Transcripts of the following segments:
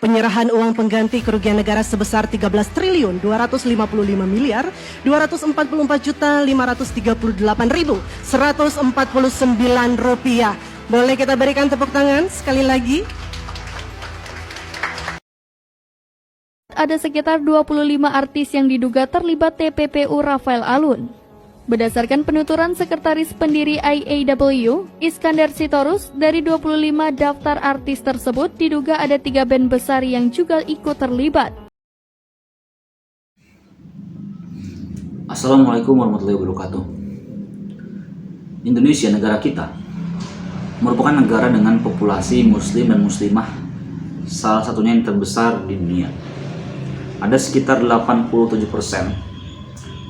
Penyerahan uang pengganti kerugian negara sebesar 13 triliun 255 miliar 244 juta 538.149 rupiah. Boleh kita berikan tepuk tangan sekali lagi? Ada sekitar 25 artis yang diduga terlibat TPPU Rafael Alun. Berdasarkan penuturan Sekretaris Pendiri IAW, Iskandar Sitorus, dari 25 daftar artis tersebut diduga ada 3 band besar yang juga ikut terlibat. Assalamualaikum warahmatullahi wabarakatuh. Indonesia, negara kita, merupakan negara dengan populasi muslim dan muslimah salah satunya yang terbesar di dunia. Ada sekitar 87%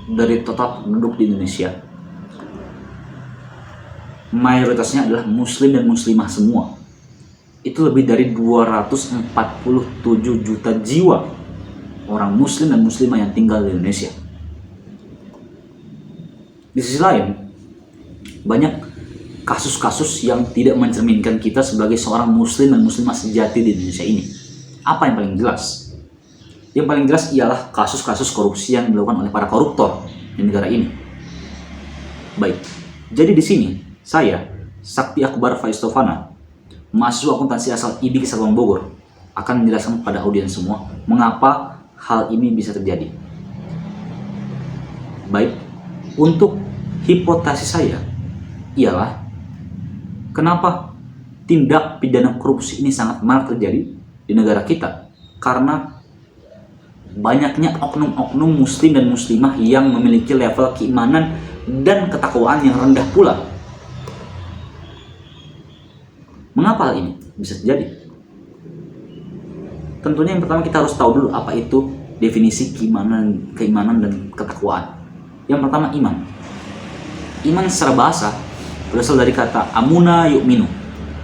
dari total penduduk di Indonesia. Mayoritasnya adalah muslim dan muslimah semua. Itu lebih dari 247 juta jiwa orang muslim dan muslimah yang tinggal di Indonesia. Di sisi lain, banyak kasus-kasus yang tidak mencerminkan kita sebagai seorang muslim dan muslimah sejati di Indonesia ini. Apa yang paling jelas? Yang paling jelas ialah kasus-kasus korupsi yang dilakukan oleh para koruptor di negara ini. Baik, jadi di sini saya, Sakti Akbar Faistovana, mahasiswa akuntansi asal IBI Kesatuan Bogor, akan menjelaskan kepada audiens semua mengapa hal ini bisa terjadi. Baik, untuk hipotesis saya ialah kenapa tindak pidana korupsi ini sangat marak terjadi di negara kita, karena banyaknya oknum-oknum muslim dan muslimah yang memiliki level keimanan dan ketakwaan yang rendah pula. Mengapa hal ini bisa terjadi? Tentunya yang pertama kita harus tahu dulu apa itu definisi keimanan dan ketakwaan. Yang pertama, iman. Iman secara bahasa berasal dari kata amuna yu'minu,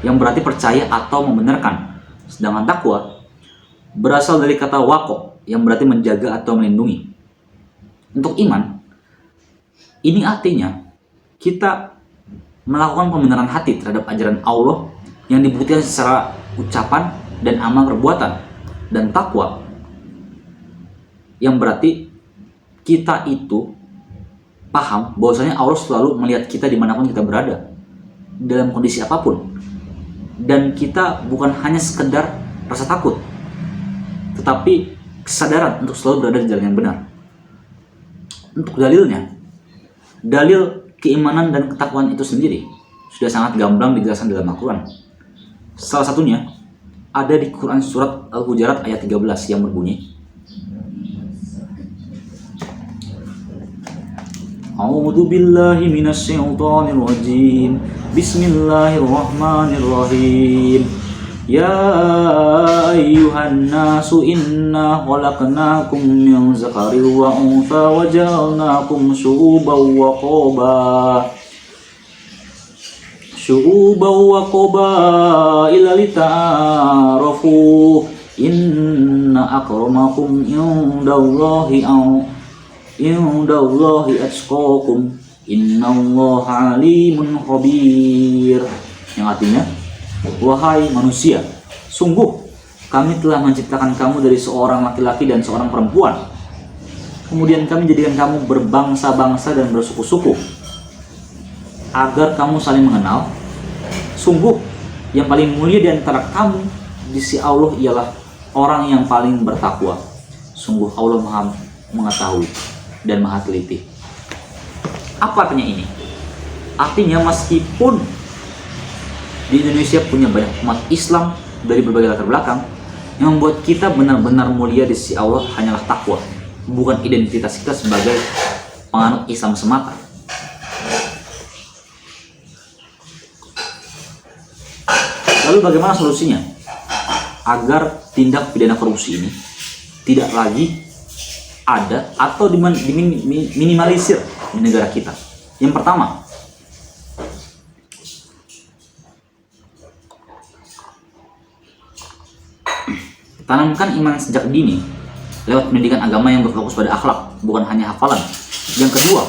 yang berarti percaya atau membenarkan. Sedangkan takwa berasal dari kata waqo, yang berarti menjaga atau melindungi. Untuk iman, ini artinya kita melakukan pembenaran hati terhadap ajaran Allah yang dibuktikan secara ucapan dan amal perbuatan. Dan takwa, yang berarti kita itu paham bahwasanya Allah selalu melihat kita dimanapun kita berada, dalam kondisi apapun. Dan kita bukan hanya sekedar rasa takut, tetapi kesadaran untuk selalu berada di jalan yang benar. Untuk dalilnya, dalil keimanan dan ketakwaan itu sendiri sudah sangat gamblang dijelaskan dalam Al-Quran. Salah satunya ada di Quran surat Al-Hujurat ayat 13 yang berbunyi, A'udzu billahi minasyaitonir rajim. Bismillahirrahmanirrahim. Ya ayyuhan nasu inna khalaqnakum min zakarin wa untha wa ja'alnakum syu'uban wa qabaila lita'arafu inna akramakum indallahi atqakum innallaha alimun khabir. Yang artinya, wahai manusia, sungguh kami telah menciptakan kamu dari seorang laki-laki dan seorang perempuan. Kemudian kami jadikan kamu berbangsa-bangsa dan bersuku-suku, agar kamu saling mengenal. Sungguh yang paling mulia di antara kamu di sisi Allah ialah orang yang paling bertakwa. Sungguh Allah Maha mengetahui dan Maha teliti. Apa artinya ini? Artinya meskipun di Indonesia punya banyak umat Islam dari berbagai latar belakang, yang membuat kita benar-benar mulia di sisi Allah hanyalah takwa, bukan identitas kita sebagai penganut Islam semata. Lalu bagaimana solusinya agar tindak pidana korupsi ini tidak lagi ada atau diminimalisir di negara kita? Yang pertama, tanamkan iman sejak dini lewat pendidikan agama yang berfokus pada akhlak, bukan hanya hafalan. Yang kedua,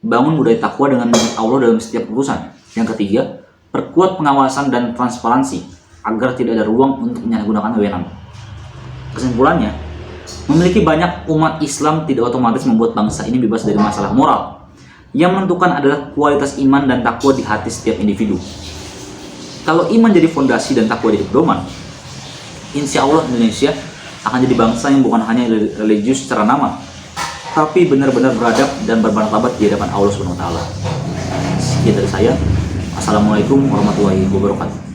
bangun budaya takwa dengan menyebut Allah dalam setiap urusan. Yang ketiga, perkuat pengawasan dan transparansi agar tidak ada ruang untuk menyalahgunakan wewenang. Kesimpulannya, memiliki banyak umat Islam tidak otomatis membuat bangsa ini bebas dari masalah moral. Yang menentukan adalah kualitas iman dan takwa di hati setiap individu. Kalau iman jadi fondasi dan takwa jadi pedoman, insya Allah Indonesia akan jadi bangsa yang bukan hanya religius secara nama, tapi benar-benar beradab dan bermartabat di hadapan Allah Subhanahu wa taala. Sekian dari saya. Assalamualaikum warahmatullahi wabarakatuh.